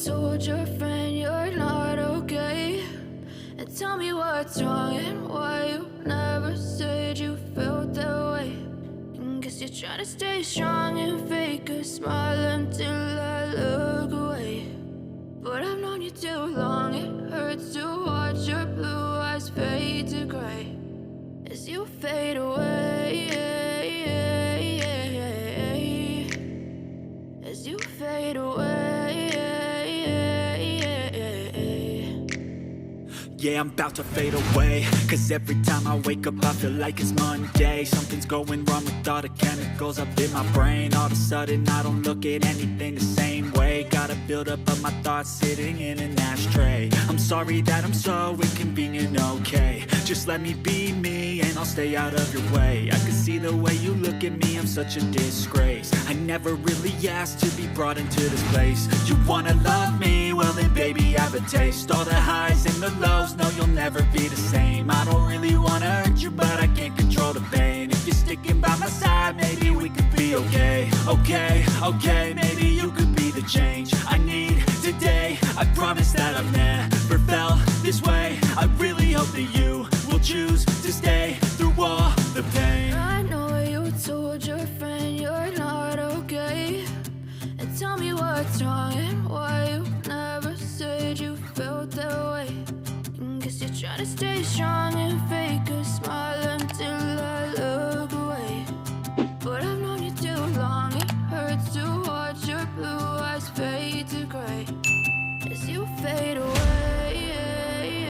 told your friend you're not okay? And tell me what's wrong and why you never said you felt that way. And guess you're trying to stay strong and fake a smile until I look away. But I've known you too long, it hurts to watch your blue eyes fade to gray as you fade away. As you fade away. Yeah, I'm about to fade away. Cause every time I wake up I feel like it's Monday. Something's going wrong with all the chemicals up in my brain. All of a sudden I don't look at anything the same way. Got a build up of my thoughts sitting in an ashtray. I'm sorry that I'm so inconvenient, okay. Just let me be me and I'll stay out of your way. I can see the way you look at me, I'm such a disgrace. I never really asked to be brought into this place. You wanna love me? Well then baby have a taste. All the highs and the lows, no you'll never be the same. I don't really wanna hurt you but I can't control the pain. If you're sticking by my side maybe we could be okay. Okay, maybe you could be the change.